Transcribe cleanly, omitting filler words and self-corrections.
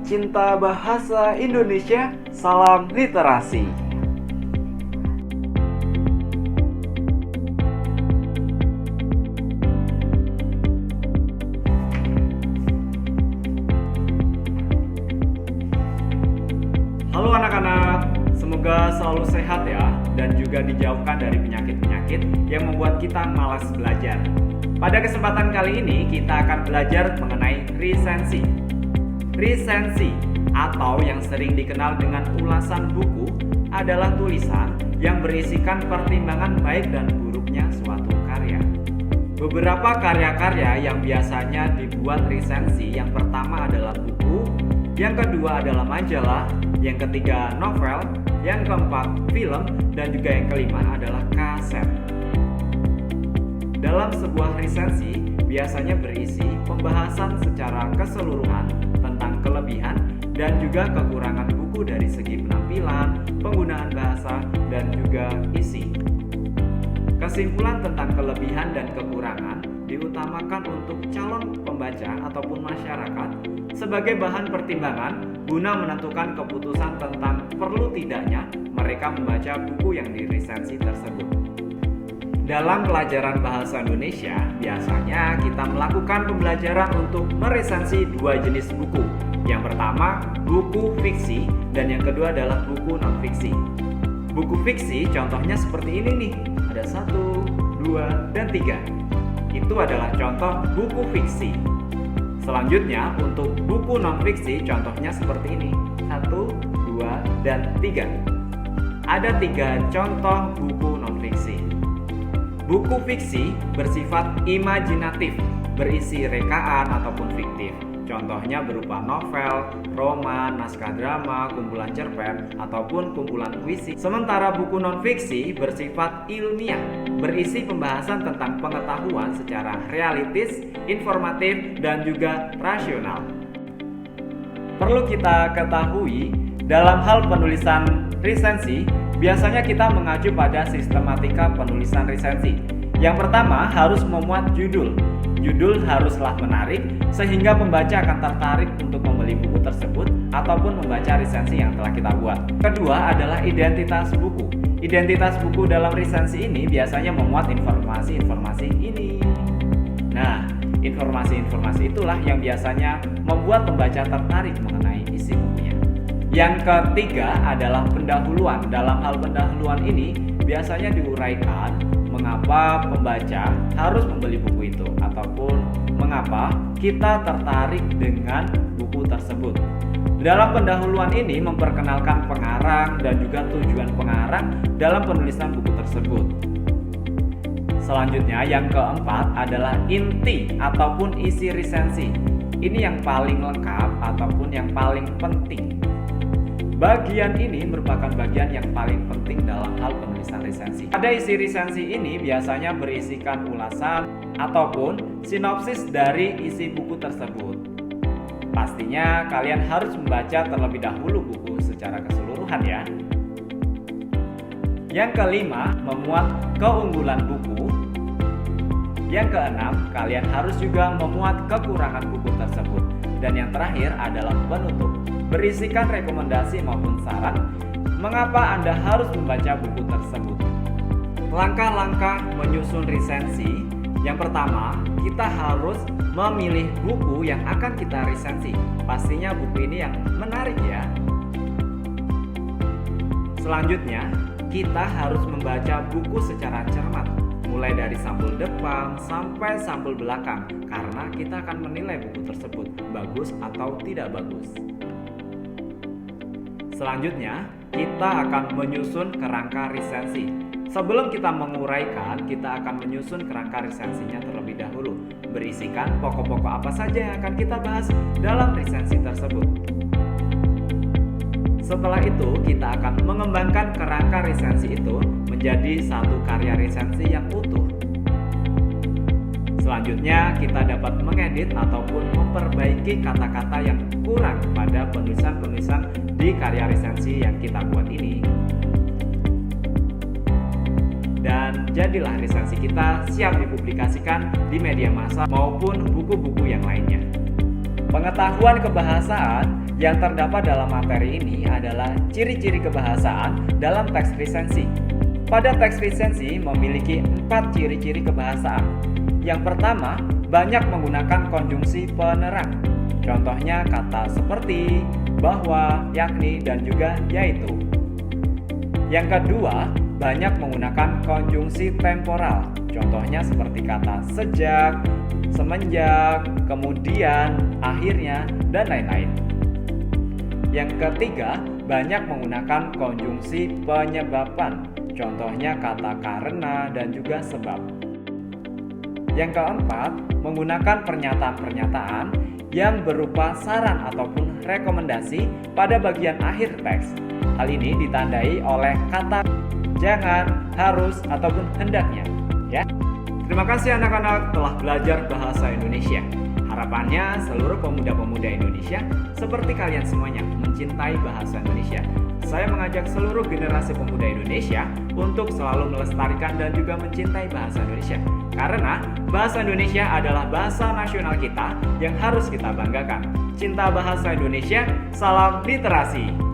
cinta bahasa Indonesia, salam literasi. Halo anak-anak, semoga selalu sehat ya, dan juga dijauhkan dari penyakit-penyakit yang membuat kita malas belajar. Pada kesempatan kali ini kita akan belajar mengenai resensi. Resensi atau yang sering dikenal dengan ulasan buku adalah tulisan yang berisikan pertimbangan baik dan buruknya suatu karya. Beberapa karya-karya yang biasanya dibuat resensi, yang pertama adalah buku, yang kedua adalah majalah, yang ketiga novel, yang keempat film, dan juga yang kelima adalah kaset. Dalam sebuah resensi biasanya berisi pembahasan secara keseluruhan tentang kelebihan dan juga kekurangan buku dari segi penampilan, penggunaan bahasa, dan juga isi. Kesimpulan tentang kelebihan dan kekurangan diutamakan untuk calon pembaca ataupun masyarakat sebagai bahan pertimbangan guna menentukan keputusan tentang perlu tidaknya mereka membaca buku yang diresensi tersebut. Dalam pelajaran bahasa Indonesia, biasanya kita melakukan pembelajaran untuk meresensi dua jenis buku. Yang pertama, buku fiksi, dan yang kedua adalah buku non-fiksi. Buku fiksi contohnya seperti ini nih, ada 1, 2, dan 3. Itu adalah contoh buku fiksi. Selanjutnya untuk buku non-fiksi contohnya seperti ini, 1, 2, dan 3. Ada 3 contoh buku non-fiksi. Buku fiksi bersifat imajinatif, berisi rekaan ataupun fiktif. Contohnya berupa novel, roman, naskah drama, kumpulan cerpen, ataupun kumpulan puisi. Sementara buku non-fiksi bersifat ilmiah, berisi pembahasan tentang pengetahuan secara realistis, informatif, dan juga rasional. Perlu kita ketahui, dalam hal penulisan resensi, biasanya kita mengacu pada sistematika penulisan resensi. Yang pertama harus memuat judul. Judul haruslah menarik sehingga pembaca akan tertarik untuk membeli buku tersebut ataupun membaca resensi yang telah kita buat. Kedua adalah identitas buku. Identitas buku dalam resensi ini biasanya memuat informasi-informasi ini. Nah, informasi-informasi itulah yang biasanya membuat pembaca tertarik mengenai isi bukunya. Yang ketiga adalah pendahuluan. Dalam hal pendahuluan ini biasanya diuraikan mengapa pembaca harus membeli buku itu ataupun mengapa kita tertarik dengan buku tersebut. Dalam pendahuluan ini memperkenalkan pengarang dan juga tujuan pengarang dalam penulisan buku tersebut. Selanjutnya yang keempat adalah inti ataupun isi resensi. Ini yang paling lengkap ataupun yang paling penting. Bagian ini merupakan bagian yang paling penting dalam hal penulisan resensi. Pada isi resensi ini biasanya berisikan ulasan ataupun sinopsis dari isi buku tersebut. Pastinya kalian harus membaca terlebih dahulu buku secara keseluruhan ya. Yang kelima, memuat keunggulan buku. Yang keenam, kalian harus juga memuat kekurangan buku tersebut. Dan yang terakhir adalah penutup, berisikan rekomendasi maupun saran mengapa Anda harus membaca buku tersebut. Langkah-langkah menyusun resensi. Yang pertama, kita harus memilih buku yang akan kita resensi. Pastinya buku ini yang menarik ya. Selanjutnya, kita harus membaca buku secara cermat, mulai dari sampul depan sampai sampul belakang, karena kita akan menilai buku tersebut bagus atau tidak bagus. Selanjutnya, kita akan menyusun kerangka resensi. Sebelum kita menguraikan, kita akan menyusun kerangka resensinya terlebih dahulu, berisikan pokok-pokok apa saja yang akan kita bahas dalam resensi tersebut. Setelah itu, kita akan mengembangkan kerangka resensi itu menjadi satu karya resensi yang utuh. Selanjutnya, kita dapat mengedit ataupun memperbaiki kata-kata yang kurang pada penulisan-penulisan di karya resensi yang kita buat ini. Dan jadilah resensi kita siap dipublikasikan di media massa maupun buku-buku yang lainnya. Pengetahuan kebahasaan yang terdapat dalam materi ini adalah ciri-ciri kebahasaan dalam teks lisensi. Pada teks lisensi memiliki 4 ciri-ciri kebahasaan. Yang pertama, banyak menggunakan konjungsi penerang. Contohnya kata seperti, bahwa, yakni, dan juga yaitu. Yang kedua, banyak menggunakan konjungsi temporal. Contohnya seperti kata sejak, semenjak, kemudian, akhirnya, dan lain-lain. Yang ketiga, banyak menggunakan konjungsi penyebaban. Contohnya kata karena dan juga sebab. Yang keempat, menggunakan pernyataan-pernyataan yang berupa saran ataupun rekomendasi pada bagian akhir teks. Hal ini ditandai oleh kata jangan, harus, ataupun hendaknya. Ya. Terima kasih anak-anak telah belajar bahasa Indonesia. Harapannya seluruh pemuda-pemuda Indonesia seperti kalian semuanya mencintai bahasa Indonesia. Saya mengajak seluruh generasi pemuda Indonesia untuk selalu melestarikan dan juga mencintai bahasa Indonesia. Karena bahasa Indonesia adalah bahasa nasional kita yang harus kita banggakan. Cinta bahasa Indonesia, salam literasi.